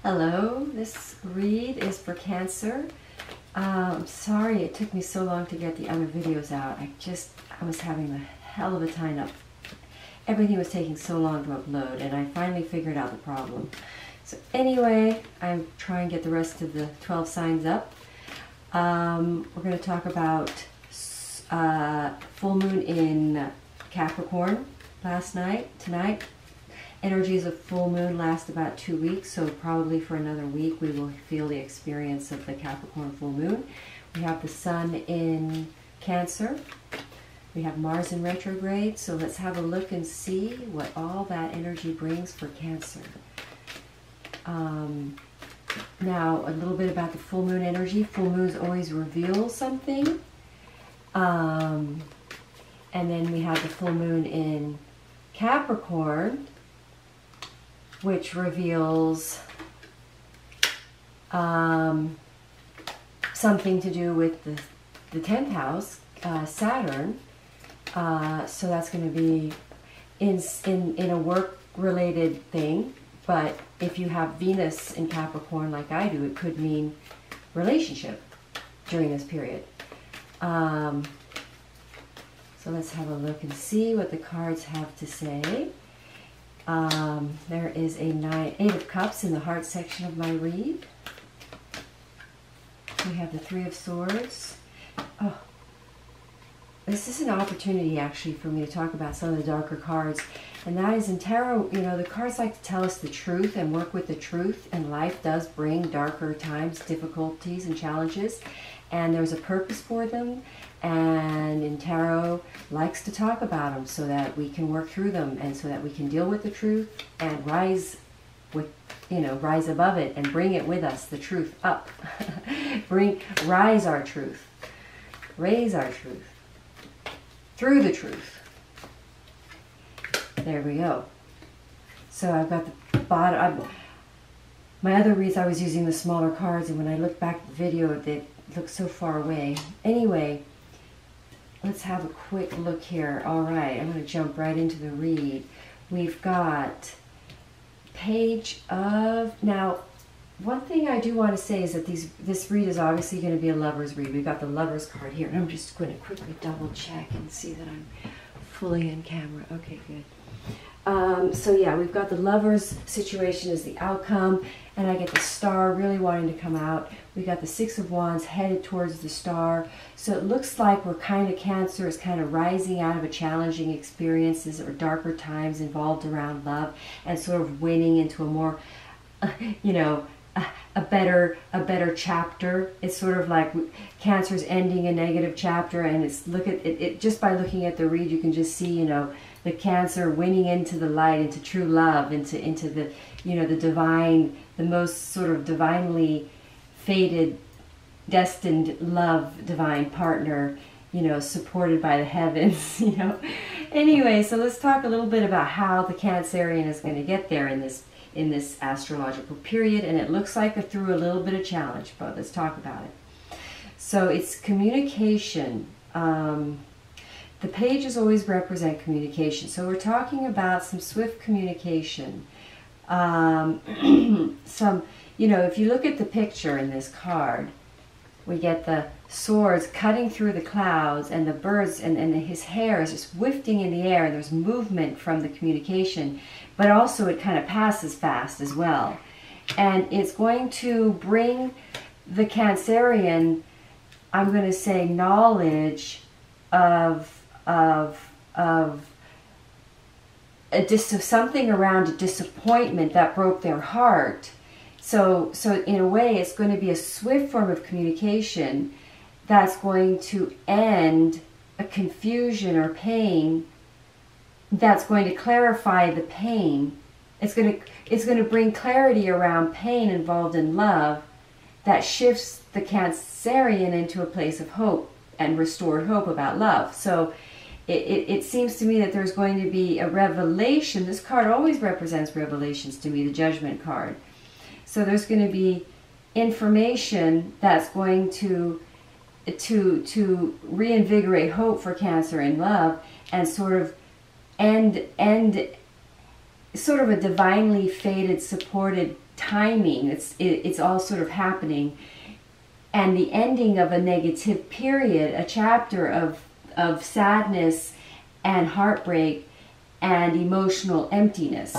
Hello, this read is for Cancer. I'm sorry it took me so long to get the other videos out. I was having a hell of a time up. Everything was taking so long to upload, and I finally figured out the problem. So anyway, I'm trying to get the rest of the 12 signs up. We're going to talk about full moon in Capricorn tonight. Energies of full moon last about 2 weeks, so probably for another week we will feel the experience of the Capricorn full moon. We have the Sun in Cancer. We have Mars in retrograde, so let's have a look and see what all that energy brings for Cancer. Now, a little bit about the full moon energy. Full moons always reveal something. And then we have the full moon in Capricorn, which reveals something to do with the 10th house, Saturn. So that's going to be in a work-related thing. But if you have Venus in Capricorn like I do, it could mean relationship during this period. So let's have a look and see what the cards have to say. There is a Eight of Cups in the heart section of my read. We have the Three of Swords. Oh, this is an opportunity actually for me to talk about some of the darker cards. And that is in tarot, you know, the cards like to tell us the truth and work with the truth. And life does bring darker times, difficulties, and challenges. And there's a purpose for them. And in tarot likes to talk about them so that we can work through them and so that we can deal with the truth and rise above it and bring it with us, the truth up. Rise our truth. Raise our truth. Through the truth. There we go. So I've got the bottom. My other reads I was using the smaller cards, and when I look back at the video, they look so far away. Anyway, let's have a quick look here. All right, I'm going to jump right into the read. We've got Page of... Now, one thing I do want to say is that this read is obviously going to be a lover's read. We've got the lover's card here, and I'm just going to quickly double check and see that I'm fully in camera. Okay, good. So yeah, we've got the lover's situation as the outcome, and I get the star really wanting to come out. We got the Six of Wands headed towards the star. So it looks like we're kind of, Cancer is kind of rising out of a challenging experiences or darker times involved around love and sort of winning into a more, a better chapter. It's sort of like Cancer's ending a negative chapter, and it's just by looking at the read, you can just see, the Cancer winning into the light, into true love, into the, the divine, the most sort of divinely fated, destined love, divine partner, supported by the heavens, Anyway, so let's talk a little bit about how the Cancerian is going to get there in this astrological period, and it looks like through a little bit of challenge, but let's talk about it. So it's communication. The pages always represent communication, so we're talking about some swift communication. If you look at the picture in this card, we get the swords cutting through the clouds, and the birds, and his hair is just wafting in the air, and there's movement from the communication, but also it kind of passes fast as well. And it's going to bring the Cancerian, I'm going to say, knowledge of something around a disappointment that broke their heart. So in a way, it's going to be a swift form of communication that's going to end a confusion or pain, that's going to clarify the pain. It's going to bring clarity around pain involved in love that shifts the Cancerian into a place of hope and restored hope about love. So it seems to me that there's going to be a revelation. This card always represents revelations to me, the Judgment card. So there's going to be information that's going to reinvigorate hope for Cancer in love, and sort of end sort of a divinely fated, supported timing. It's all sort of happening. And the ending of a negative period, a chapter of sadness and heartbreak and emotional emptiness.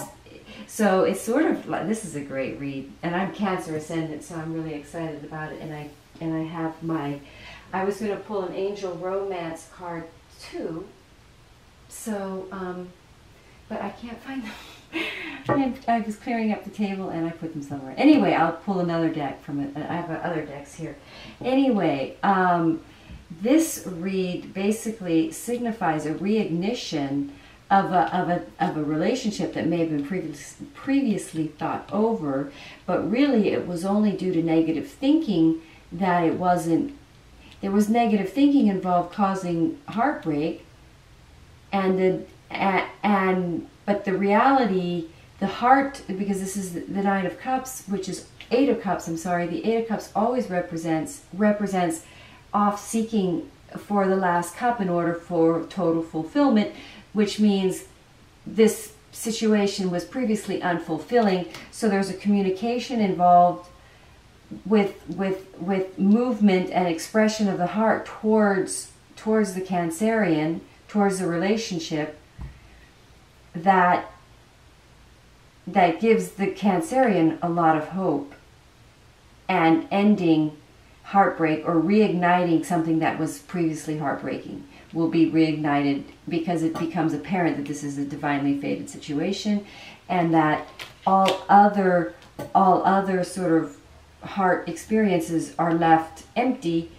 So it's sort of like, this is a great read, and I'm Cancer Ascendant, so I'm really excited about it. And I have I was going to pull an Angel Romance card too. So, but I can't find them. I was clearing up the table and I put them somewhere. Anyway, I'll pull another deck from it. I have other decks here. Anyway, this read basically signifies a reignition of a relationship that may have been previously thought over, but really it was only due to negative thinking that it wasn't. There was negative thinking involved causing heartbreak, but the reality, the heart, because this is the Nine of Cups, which is Eight of Cups. I'm sorry, the Eight of Cups always represents off seeking for the last cup in order for total fulfillment, which means this situation was previously unfulfilling. So there's a communication involved with movement and expression of the heart towards the Cancerian, towards the relationship that gives the Cancerian a lot of hope and ending heartbreak or reigniting something that was previously heartbreaking will be reignited, because it becomes apparent that this is a divinely fated situation, and that all other sort of heart experiences are left empty,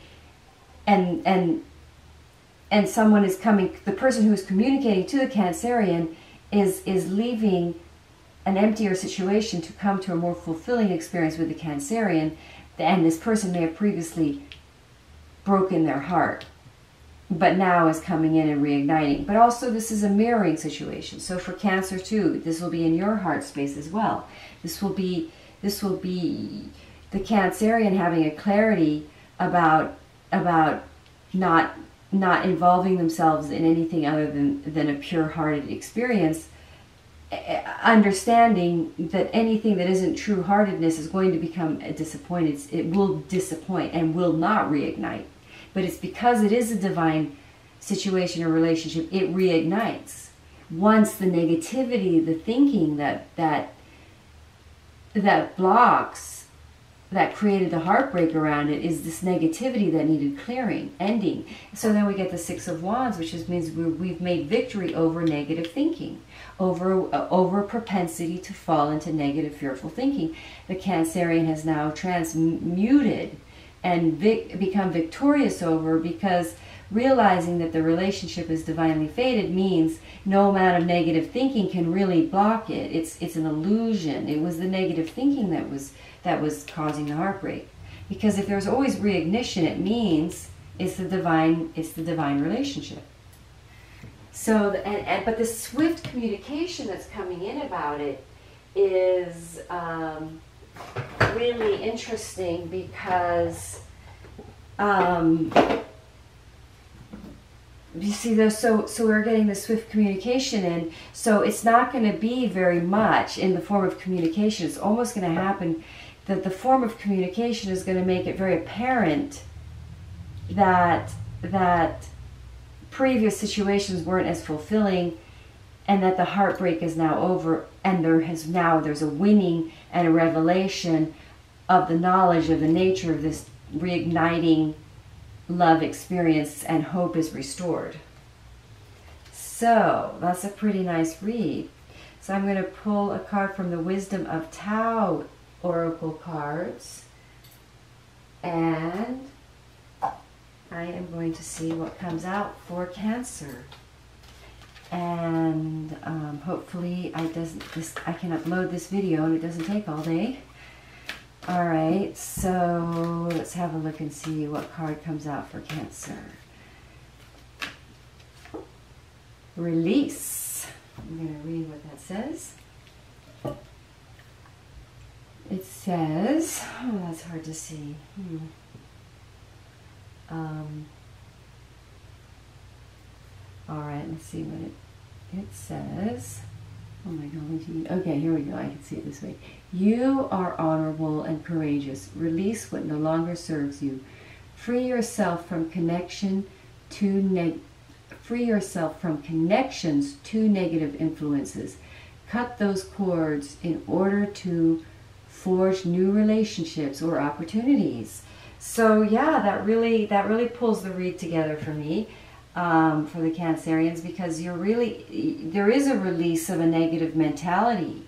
and someone is coming, the person who is communicating to the Cancerian is leaving an emptier situation to come to a more fulfilling experience with the Cancerian, and this person may have previously broken their heart, but now is coming in and reigniting. But also this is a mirroring situation. So for Cancer too, this will be in your heart space as well. This will be the Cancerian having a clarity about not involving themselves in anything other than a pure-hearted experience, understanding that anything that isn't true-heartedness is going to become a disappointment. It will disappoint and will not reignite. But it's because it is a divine situation or relationship, it reignites. Once the negativity, the thinking that blocks, that created the heartbreak around it, is this negativity that needed clearing, ending. So then we get the Six of Wands, which means we've made victory over negative thinking, over propensity to fall into negative, fearful thinking. The Cancerian has now transmuted and become victorious over, because realizing that the relationship is divinely fated means no amount of negative thinking can really block it. It's an illusion. It was the negative thinking that was causing the heartbreak. Because if there's always reignition, it means it's the divine relationship. So, but the swift communication that's coming in about it is really interesting, because you see, so we're getting the swift communication in, so it's not going to be very much in the form of communication. It's almost going to happen that the form of communication is going to make it very apparent that previous situations weren't as fulfilling, and that the heartbreak is now over, and there's a winning and a revelation of the knowledge of the nature of this reigniting love experience, and hope is restored. So that's a pretty nice read. So I'm going to pull a card from the Wisdom of Tao Oracle cards, and I am going to see what comes out for Cancer. And hopefully I can upload this video and it doesn't take all day. Alright, so let's have a look and see what card comes out for Cancer. Release. I'm going to read what that says. It says, oh, that's hard to see. Alright, let's see what it says. Oh my God. Okay, here we go. I can see it this way. You are honorable and courageous. Release what no longer serves you. Free yourself from connections to negative influences. Cut those cords in order to forge new relationships or opportunities. So yeah, that really pulls the read together for me, for the Cancerians, because there is a release of a negative mentality.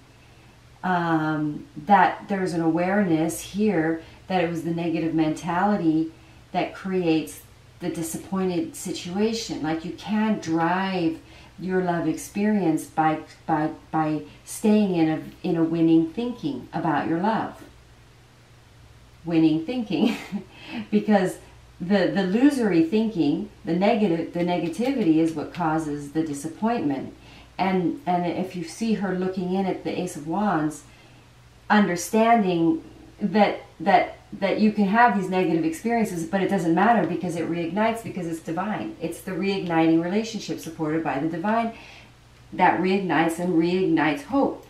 That there's an awareness here that it was the negative mentality that creates the disappointed situation. Like, you can't drive your love experience by staying in a winning thinking about your love. Winning thinking. Because the illusory thinking, the negativity is what causes the disappointment. And if you see her looking in at the Ace of Wands, understanding that you can have these negative experiences, but it doesn't matter, because it reignites, because it's divine. It's the reigniting relationship supported by the divine that reignites and reignites hope.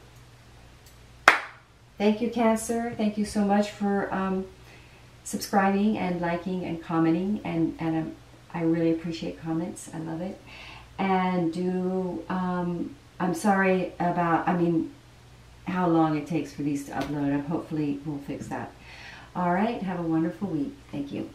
Thank you, Cancer. Thank you so much for subscribing and liking and commenting, and I really appreciate comments. I love it. And I'm sorry about, how long it takes for these to upload. Hopefully we'll fix that. All right, have a wonderful week. Thank you.